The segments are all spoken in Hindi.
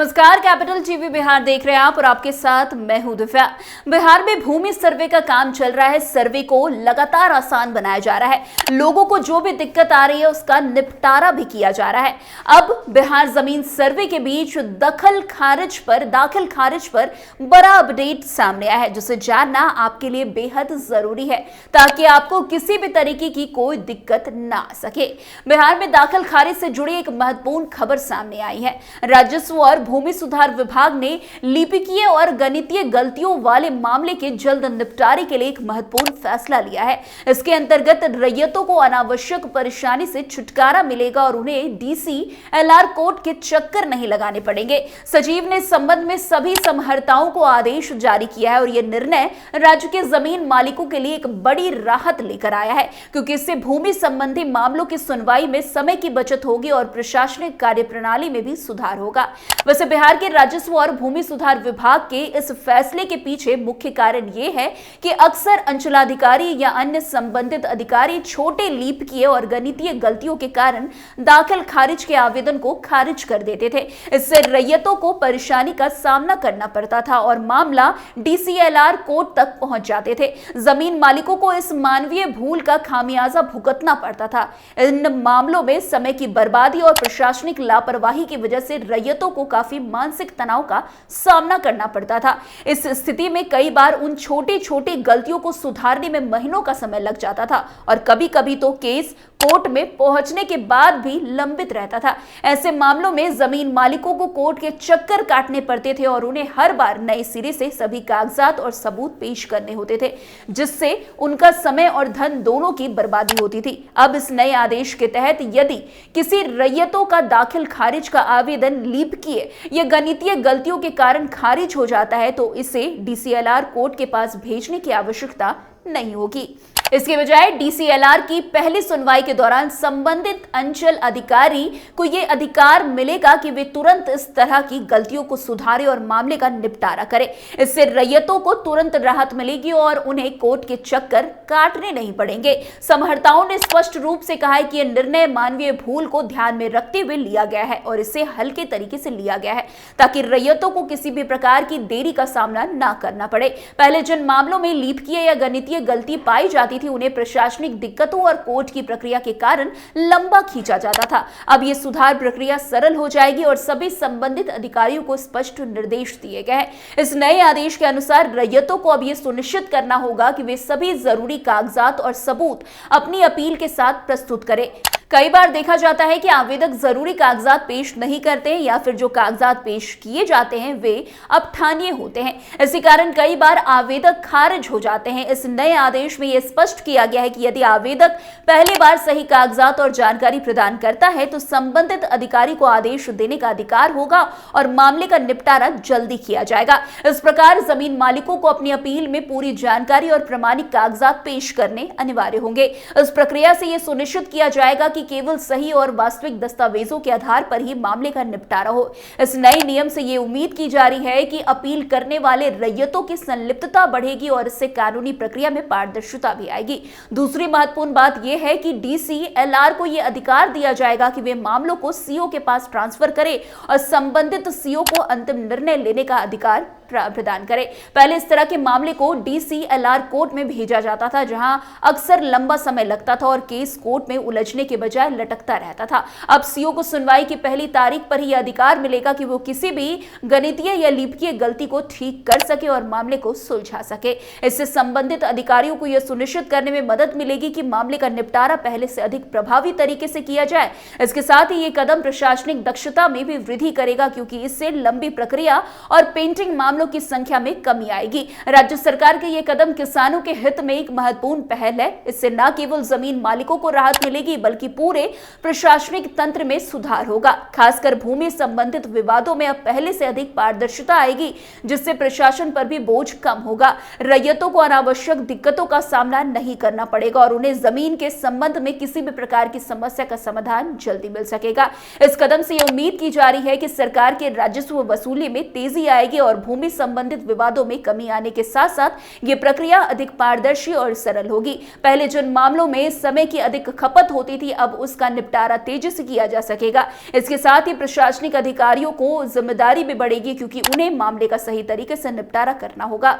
नमस्कार, कैपिटल टीवी बिहार देख रहे हैं आप और आपके साथ मैं हूं दिव्या। बिहार में भूमि सर्वे का काम चल रहा है। सर्वे को लगातार आसान बनाया जा रहा है। लोगों को जो भी दिक्कत आ रही है उसका निपटारा भी किया जा रहा है। अब बिहार जमीन सर्वे के बीच दाखिल खारिज पर बड़ा अपडेट सामने आया है, जिसे जानना आपके लिए बेहद जरूरी है ताकि आपको किसी भी तरीके की कोई दिक्कत ना आ सके। बिहार में दाखिल खारिज से जुड़ी एक महत्वपूर्ण खबर सामने आई है। राजस्व और भूमि सुधार विभाग ने लिपिकीय और गणितीय गलतियों वाले मामले के जल्द निपटारे के लिए एक महत्वपूर्ण फैसला लिया है। इसके अंतर्गत रैयतों को अनावश्यक परेशानी से छुटकारा मिलेगा और उन्हें DCLR कोड के चक्कर नहीं लगाने पड़ेंगे। सचिव ने इस संबंध में सभी समहर्ताओं को आदेश जारी किया है और यह निर्णय राज्य के जमीन मालिकों के लिए एक बड़ी राहत लेकर आया है, क्योंकि इससे भूमि संबंधी मामलों की सुनवाई में समय की बचत होगी और प्रशासनिक कार्यप्रणाली में भी सुधार होगा। वैसे बिहार के राजस्व और भूमि सुधार विभाग के इस फैसले के पीछे मुख्य कारण यह है कि अक्सर अंचलाधिकारी या अन्य संबंधित अधिकारी छोटे लिपिकीय और गणितीय गलतियों के कारण दाखिल खारिज के आवेदन को खारिज कर देते थे। इससे रैयतों को परेशानी का सामना करना पड़ता था और मामला DCLR कोर्ट तक पहुंच जाते थे। जमीन मालिकों को इस मानवीय भूल का खामियाजा भुगतना पड़ता था। इन मामलों में समय की बर्बादी और प्रशासनिक लापरवाही की वजह से रैयतों को काफी मानसिक तनाव का सामना करना पड़ता था। इस स्थिति में कई बार उन छोटी छोटी गलतियों को सुधारने में महीनों का समय लग जाता था और कभी कभी तो केस कोर्ट में पहुंचने के बाद भी लंबित रहता था। ऐसे मामलों में जमीन मालिकों को कोर्ट के चक्कर काटने पड़ते थे और उन्हें हर बार नए सिरे से सभी कागजात और सबूत पेश करने होते थे, जिससे उनका समय और धन दोनों की बर्बादी होती थी। अब इस नए आदेश के तहत यदि किसी रैयतों का दाखिल खारिज का आवेदन लिपिकीय या गणितीय गलतियों के कारण खारिज हो जाता है तो इसे DCLR कोर्ट के पास भेजने की आवश्यकता नहीं होगी। इसके बजाय DCLR की पहली सुनवाई के दौरान संबंधित अंचल अधिकारी को यह अधिकार मिलेगा कि वे तुरंत इस तरह की गलतियों को सुधारे और मामले का निपटारा करें। इससे रैयतों को तुरंत राहत मिलेगी और उन्हें कोर्ट के चक्कर काटने नहीं पड़ेंगे। समहर्ताओं ने स्पष्ट रूप से कहा है कि यह निर्णय मानवीय भूल को ध्यान में रखते हुए लिया गया है और इसे हल्के तरीके से लिया गया है ताकि रैयतों को किसी भी प्रकार की देरी का सामना न करना पड़े। पहले जिन मामलों में लिपिकीय या गणितीय गलती पाई जाती थी उन्हें प्रशासनिक दिक्कतों और कोर्ट की प्रक्रिया के कारण लंबा खींचा जाता था। अब यह सुधार प्रक्रिया सरल हो जाएगी और सभी संबंधित अधिकारियों को स्पष्ट निर्देश दिए गए हैं। इस नए आदेश के अनुसार रैयतों को अब यह सुनिश्चित करना होगा कि वे सभी जरूरी कागजात और सबूत अपनी अपील के साथ प्रस्तुत करें। कई बार देखा जाता है कि आवेदक जरूरी कागजात पेश नहीं करते हैं या फिर जो कागजात पेश किए जाते हैं वे अपठानीय होते हैं। इसी कारण कई बार आवेदक खारिज हो जाते हैं। इस नए आदेश में यह स्पष्ट किया गया है कि यदि आवेदक पहली बार सही कागजात और जानकारी प्रदान करता है तो संबंधित अधिकारी को आदेश देने का अधिकार होगा और मामले का निपटारा जल्दी किया जाएगा। इस प्रकार जमीन मालिकों को अपनी अपील में पूरी जानकारी और प्रमाणिक कागजात पेश करने अनिवार्य होंगे। इस प्रक्रिया से यह सुनिश्चित किया जाएगा कि केवल सही और वास्तविक दस्तावेजों के आधार पर ही मामले का निपटारा हो। इस नए नियम से यह उम्मीद की जा रही है कि अपील करने वाले रैयतों की संलिप्तता बढ़ेगी और इससे कानूनी प्रक्रिया में पारदर्शिता भी आएगी। दूसरी महत्वपूर्ण बात यह है कि DCLR को यह अधिकार दिया जाएगा कि वे मामलों को CO के पास ट्रांसफर करें और संबंधित CO को अंतिम निर्णय लेने का अधिकार प्रदान करें। पहले इस तरह के मामले को DCLR कोर्ट में भेजा जाता था, जहां अक्सर लंबा समय लगता था और केस कोर्ट में उलझने के बजाय लटकता रहता था। अब CO को सुनवाई की पहली तारीख पर ही अधिकार मिलेगा कि वो किसी भी गणितीय या लिपिकीय गलती को ठीक कर सके और मामले को सुलझा सके। इससे संबंधित अधिकारियों को यह सुनिश्चित करने में मदद मिलेगी कि मामले का निपटारा पहले से अधिक प्रभावी तरीके से किया जाए। इसके साथ ही ये कदम प्रशासनिक दक्षता में भी वृद्धि करेगा, क्योंकि इससे लंबी प्रक्रिया और पेंडिंग मामलों की संख्या में कमी आएगी। राज्य सरकार के ये कदम किसानों के हित में एक महत्वपूर्ण पहल है। इससे न केवल जमीन मालिकों को राहत मिलेगी बल्कि पूरे प्रशासनिक तंत्र में सुधार होगा। खासकर भूमि संबंधित विवादों में अब पहले से अधिक पारदर्शिता आएगी, जिससे प्रशासन पर भी बोझ कम होगा। रैयतों को अनावश्यक दिक्कतों का सामना नहीं करना पड़ेगा और उन्हें जमीन के संबंध में किसी भी प्रकार की समस्या का समाधान जल्दी मिल सकेगा। इस कदम से यह उम्मीद की जा रही है कि सरकार के राजस्व वसूली में तेजी आएगी और भूमि संबंधित विवादों में कमी आने के साथ साथ ये प्रक्रिया अधिक पारदर्शी और सरल होगी। पहले जिन मामलों में समय की अधिक खपत होती थी अब अब उसका निपटारा तेजी से किया जा सकेगा। इसके साथ ही प्रशासनिक अधिकारियों को जिम्मेदारी भी बढ़ेगी, क्योंकि उन्हें मामले का सही तरीके से निपटारा करना होगा।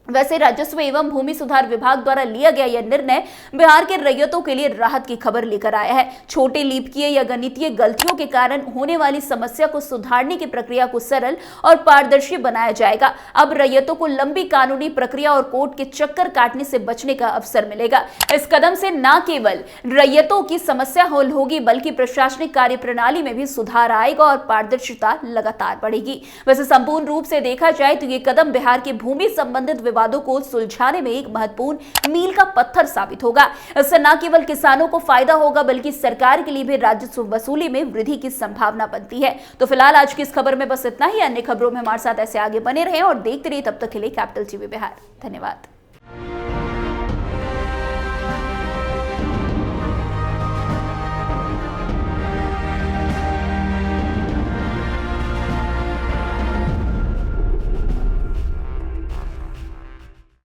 वैसे राजस्व एवं भूमि सुधार विभाग द्वारा लिया गया यह निर्णय बिहार के रैयतों के लिए राहत की खबर लेकर आया है। छोटे लीपकीय या गणितीय गलतियों के कारण होने वाली समस्या को सुधारने की प्रक्रिया को सरल और पारदर्शी बनाया जाएगा। अब रैयतों को लंबी कानूनी प्रक्रिया और कोर्ट के चक्कर काटने से बचने का अवसर मिलेगा। इस कदम से न केवल रैयतों की समस्या हल होगी, बल्कि प्रशासनिक कार्यप्रणाली में भी सुधार आएगा और पारदर्शिता लगातार बढ़ेगी। वैसे संपूर्ण रूप से देखा जाए तो ये कदम बिहार के भूमि संबंधित विवादों को सुलझाने में एक महत्वपूर्ण मील का पत्थर साबित होगा। इससे न केवल किसानों को फायदा होगा, बल्कि सरकार के लिए भी राजस्व वसूली में वृद्धि की संभावना बनती है। तो फिलहाल आज की इस खबर में बस इतना ही। अन्य खबरों में हमारे साथ ऐसे आगे बने रहें और देखते रहिए। तब तक के लिए कैपिटल टीवी बिहार। धन्यवाद।